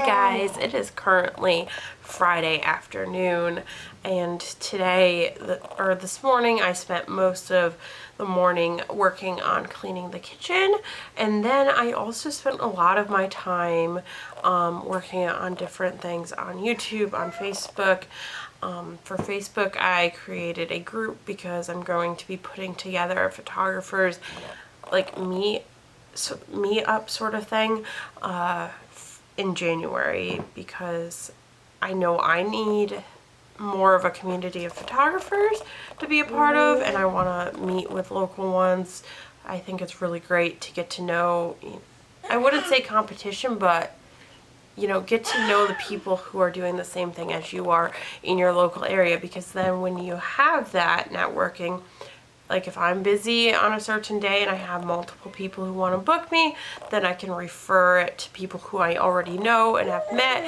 guys, it is currently Friday afternoon, and today, or this morning, I spent most of the morning working on cleaning the kitchen, and then I also spent a lot of my time working on different things on YouTube, on Facebook. For Facebook, I created a group because I'm going to be putting together photographers, like meet up sort of thing, in January, because I know I need more of a community of photographers to be a part of, and I want to meet with local ones. I think it's really great to get to know, I wouldn't say competition, but get to know the people who are doing the same thing as you are in your local area, because then when you have that networking, like if I'm busy on a certain day and I have multiple people who want to book me, then I can refer it to people who I already know and have met,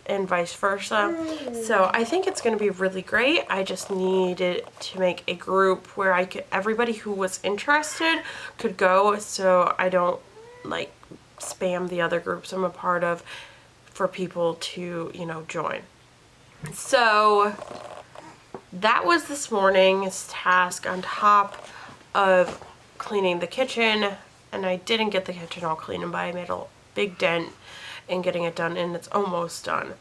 and vice versa. So I think it's going to be really great. I just needed to make a group where everybody who was interested could go, so I don't like spam the other groups I'm a part of for people to, join. So that was this morning's task on top of cleaning the kitchen, and I didn't get the kitchen all clean, but I made a big dent in getting it done, and it's almost done.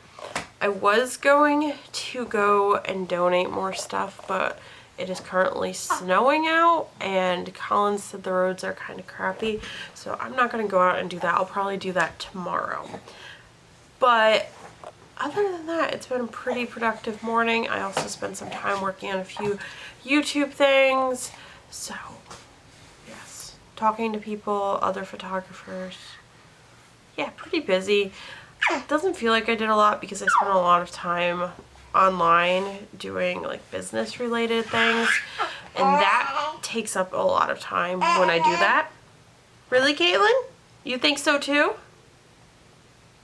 I was going to go and donate more stuff, but it is currently snowing out, and Colin said the roads are kind of crappy, so I'm not going to go out and do that. I'll probably do that tomorrow. But other than that, it's been a pretty productive morning. I also spent some time working on a few YouTube things. So, yes, talking to people, other photographers. Yeah, pretty busy. It doesn't feel like I did a lot because I spent a lot of time online doing like business related things, and that takes up a lot of time when I do that. Really, Caitlin? You think so too?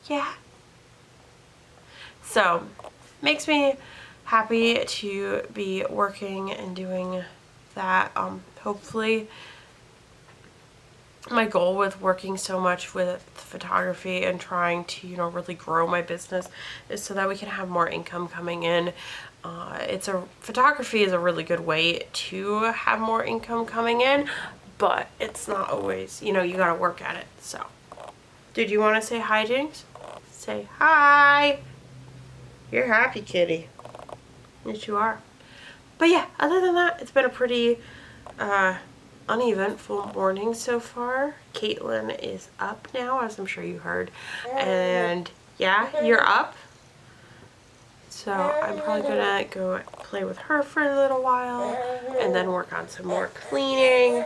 Yeah. So, makes me happy to be working and doing that. Hopefully, my goal with working so much with photography and trying to, really grow my business is so that we can have more income coming in. Photography is a really good way to have more income coming in, but it's not always, you gotta work at it. So, did you want to say hi, Jinx? Say hi. You're happy, kitty. Yes, you are. But yeah, other than that, it's been a pretty uneventful morning so far. Caitlin is up now, as I'm sure you heard. And yeah, you're up. So I'm probably gonna go play with her for a little while and then work on some more cleaning.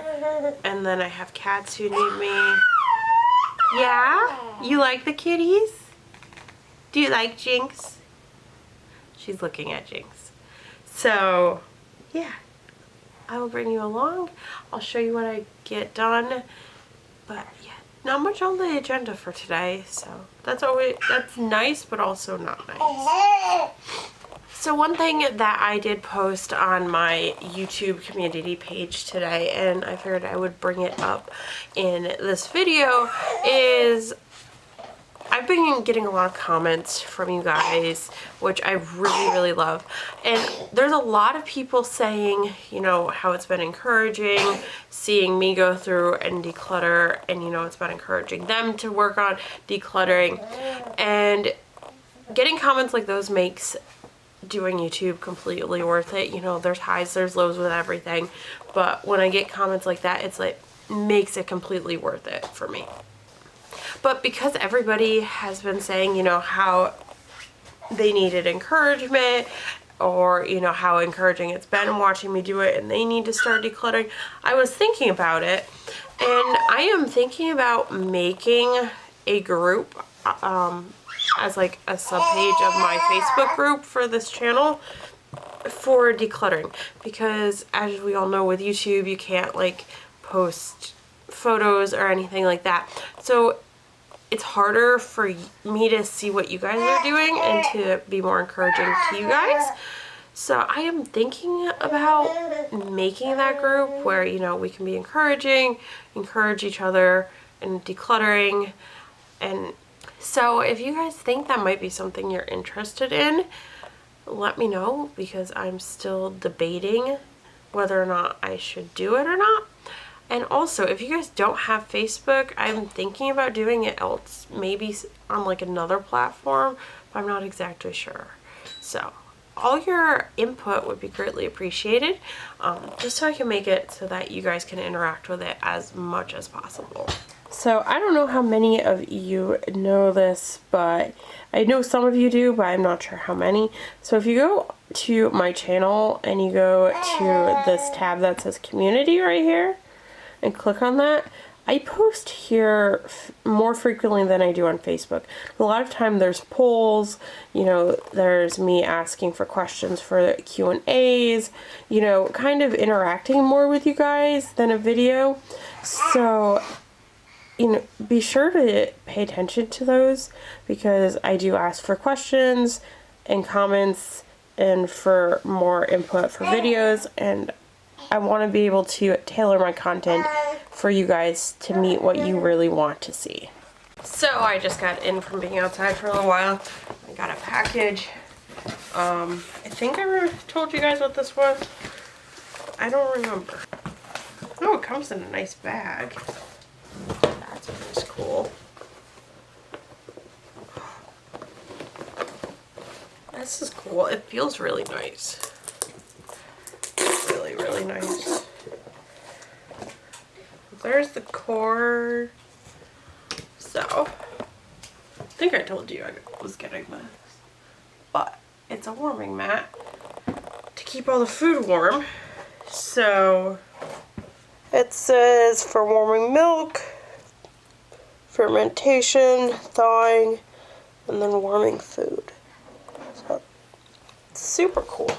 And then I have cats who need me. Yeah? You like the kitties? Do you like Jinx? She's looking at Jinx. So, yeah, I will bring you along. I'll show you what I get done. But yeah, not much on the agenda for today. So that's nice, but also not nice. So one thing that I did post on my YouTube community page today, and I figured I would bring it up in this video, is I've been getting a lot of comments from you guys, which I really, really love. And there's a lot of people saying, how it's been encouraging seeing me go through and declutter, and, it's been encouraging them to work on decluttering. And getting comments like those makes doing YouTube completely worth it. There's highs, there's lows with everything. But when I get comments like that, it's like, makes it completely worth it for me. But because everybody has been saying, how they needed encouragement, or, how encouraging it's been watching me do it, and they need to start decluttering, I was thinking about it. And I am thinking about making a group as like a subpage of my Facebook group for this channel for decluttering. Because as we all know with YouTube, you can't like post photos or anything like that. So it's harder for me to see what you guys are doing and to be more encouraging to you guys. So I am thinking about making that group where, we can be encourage each other, and decluttering, and So if you guys think that might be something you're interested in, let me know, because I'm still debating whether or not I should do it or not. And also, if you guys don't have Facebook, I'm thinking about doing it else, maybe on like another platform, but I'm not exactly sure. So all your input would be greatly appreciated, just so I can make it so that you guys can interact with it as much as possible. So I don't know how many of you know this, but I know some of you do, but I'm not sure how many. So if you go to my channel and you go to this tab that says community right here and click on that, I post here more frequently than I do on Facebook. A lot of time there's polls, you know, there's me asking for questions for Q&As, you know, kind of interacting more with you guys than a video. So, you know, be sure to pay attention to those, because I do ask for questions and comments and for more input for videos, and I want to be able to tailor my content for you guys to meet what you really want to see. So I just got in from being outside for a little while. I got a package. I think I told you guys what this was. I don't remember. Oh, it comes in a nice bag. That's pretty cool. This is cool. It feels really nice. Really, really nice. There's the cord. So, I think I told you I was getting this. But it's a warming mat to keep all the food warm. So, it says for warming milk, fermentation, thawing, and then warming food. So, it's super cool.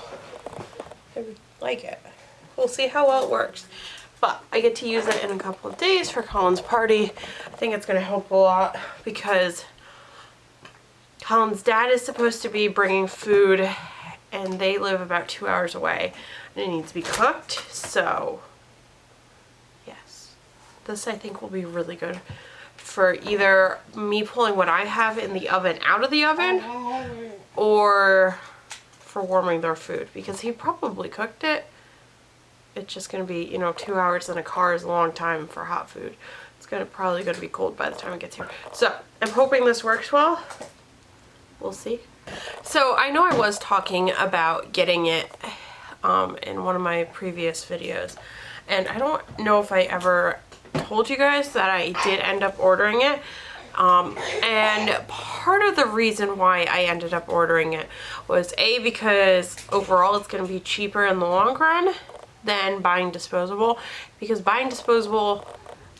I would like it. We'll see how well it works. But I get to use it in a couple of days for Colin's party. I think it's going to help a lot, because Colin's dad is supposed to be bringing food, and they live about 2 hours away, and it needs to be cooked. So, yes. This, I think, will be really good for either me pulling what I have in the oven out of the oven, or for warming their food, because he probably cooked it. It's just going to be, you know, 2 hours in a car is a long time for hot food. It's probably going to be cold by the time it gets here. So, I'm hoping this works well. We'll see. So, I know I was talking about getting it in one of my previous videos. And I don't know if I ever told you guys that I did end up ordering it. And part of the reason why I ended up ordering it was because overall it's going to be cheaper in the long run than buying disposable, because buying disposable,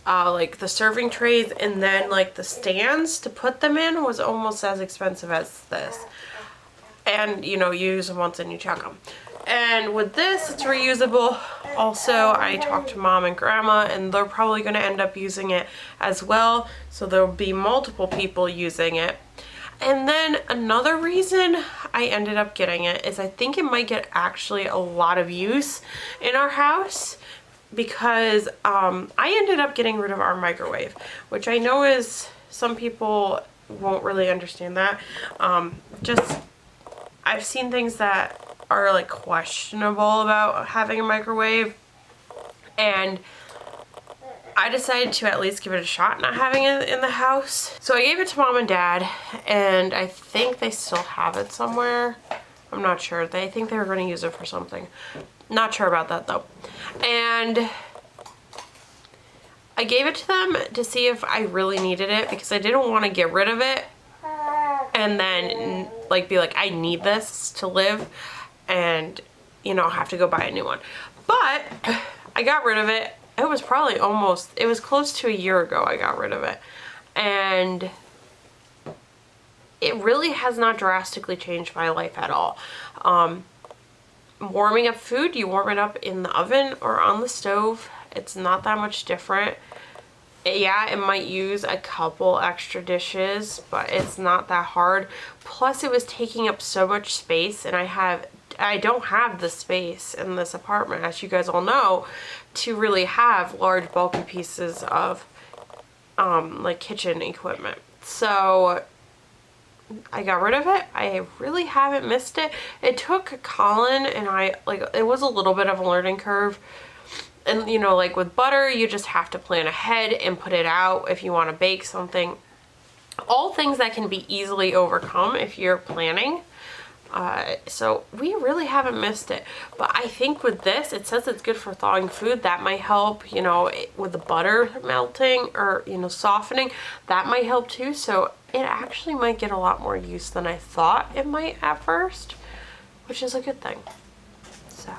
like the serving trays and then like the stands to put them in, was almost as expensive as this. And you know, you use them once and you chuck them. And with this, it's reusable. Also, I talked to Mom and Grandma, and they're probably going to end up using it as well, so there'll be multiple people using it. And then another reason I ended up getting it is I think it might get actually a lot of use in our house, because I ended up getting rid of our microwave, which I know is, some people won't really understand that. Just, I've seen things that are like questionable about having a microwave, and I decided to at least give it a shot not having it in the house. So I gave it to Mom and Dad, and I think they still have it somewhere. I'm not sure. They think they were going to use it for something. Not sure about that though. And I gave it to them to see if I really needed it, because I didn't want to get rid of it and then like be like, I need this to live, and you know, have to go buy a new one. But I got rid of it. It was probably it was close to a year ago I got rid of it. And it really has not drastically changed my life at all. Warming up food, you warm it up in the oven or on the stove. It's not that much different. Yeah, it might use a couple extra dishes, but it's not that hard. Plus, it was taking up so much space, and I don't have the space in this apartment, as you guys all know, to really have large bulky pieces of like kitchen equipment. So I got rid of it. I really haven't missed it. It took Colin and I, like, it was a little bit of a learning curve. And you know, like with butter, you just have to plan ahead and put it out if you want to bake something. All things that can be easily overcome if you're planning. So we really haven't missed it. But I think with this, it says it's good for thawing food. That might help, you know, with the butter melting or, you know, softening. That might help too. So it actually might get a lot more use than I thought it might at first, which is a good thing. So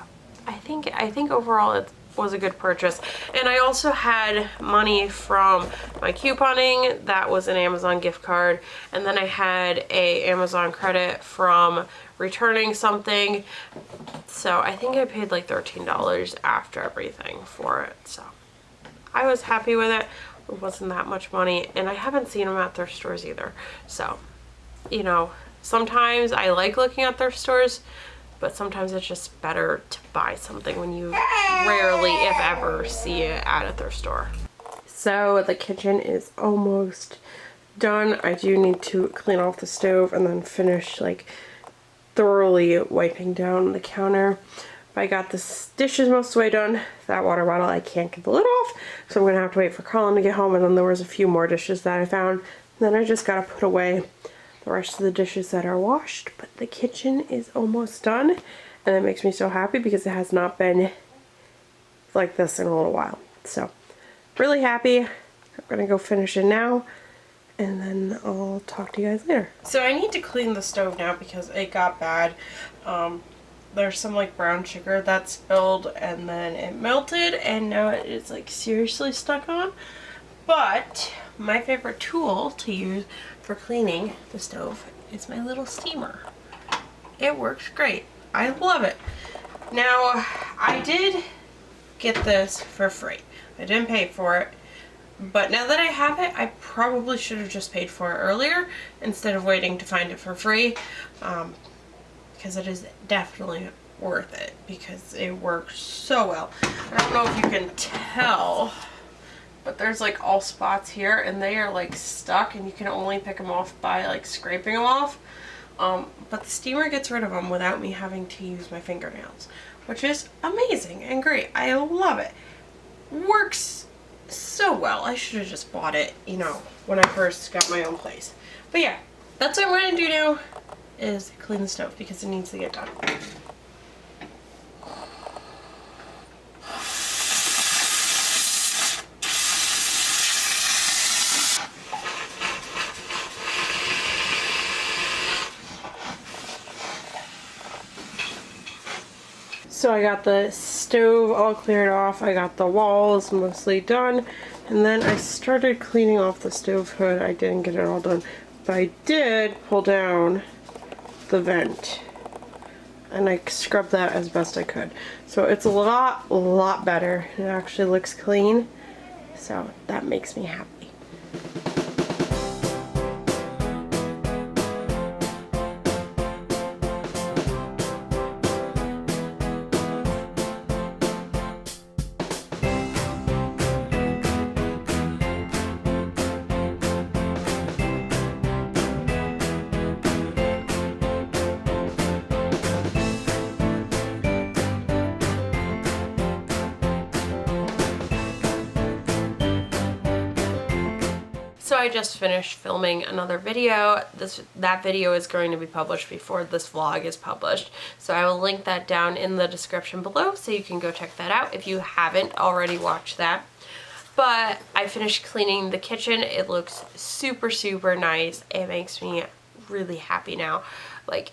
I think overall it was a good purchase. And I also had money from my couponing. That was an Amazon gift card. And then I had a Amazon credit from returning something. So I think I paid like $13 after everything for it. So I was happy with it. It wasn't that much money. And I haven't seen them at thrift stores either. So, you know, sometimes I like looking at thrift stores, but sometimes it's just better to buy something when you rarely, if ever, see it at a thrift store. So the kitchen is almost done. I do need to clean off the stove and then finish like thoroughly wiping down the counter. But I got the dishes most of the way done. That water bottle, I can't get the lid off, so I'm gonna have to wait for Colin to get home. And then there was a few more dishes that I found. And then I just gotta put away the rest of the dishes that are washed. But the kitchen is almost done, and it makes me so happy because it has not been like this in a little while. So really happy. I'm gonna go finish it now, and then I'll talk to you guys later. So I need to clean the stove now because it got bad. There's some like brown sugar that spilled and then it melted, and now it is like seriously stuck on. But my favorite tool to use for cleaning the stove is my little steamer. It works great. I love it. Now, I did get this for free. I didn't pay for it. But now that I have it, I probably should have just paid for it earlier instead of waiting to find it for free. Because it is definitely worth it because it works so well. I don't know if you can tell, but there's like all spots here and they are like stuck, and you can only pick them off by like scraping them off. But the steamer gets rid of them without me having to use my fingernails, which is amazing and great. I love it. Works so well. I should have just bought it, you know, when I first got my own place. But yeah, that's what I'm going to do now, is clean the stove because it needs to get done. So I got the stove all cleared off, I got the walls mostly done, and then I started cleaning off the stove hood. I didn't get it all done, but I did pull down the vent, and I scrubbed that as best I could. So it's a lot better. It actually looks clean, so that makes me happy. So I just finished filming another video. That video is going to be published before this vlog is published. So I will link that down in the description below so you can go check that out if you haven't already watched that. But I finished cleaning the kitchen. It looks super, super nice. It makes me really happy now. Like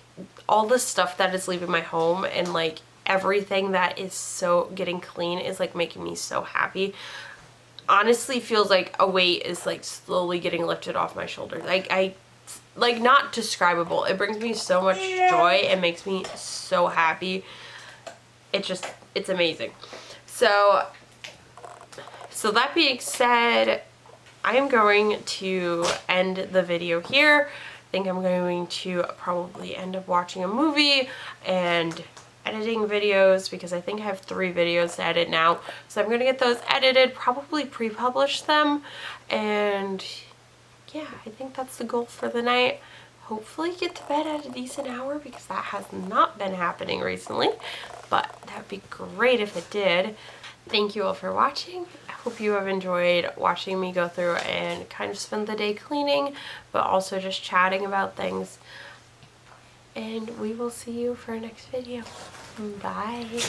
all the stuff that is leaving my home and like everything that is so getting clean is like making me so happy. Honestly feels like a weight is like slowly getting lifted off my shoulders. Like not describable. It brings me so much joy and makes me so happy. It's amazing. So that being said, I am going to end the video here. I think I'm going to probably end up watching a movie and editing videos because I think I have 3 videos to edit now. So I'm going to get those edited, probably pre-publish them, and yeah, I think that's the goal for the night. hopefully get to bed at a decent hour, because that has not been happening recently, but that'd be great if it did. Thank you all for watching. I hope you have enjoyed watching me go through and kind of spend the day cleaning, but also just chatting about things. And we will see you for our next video. Bye.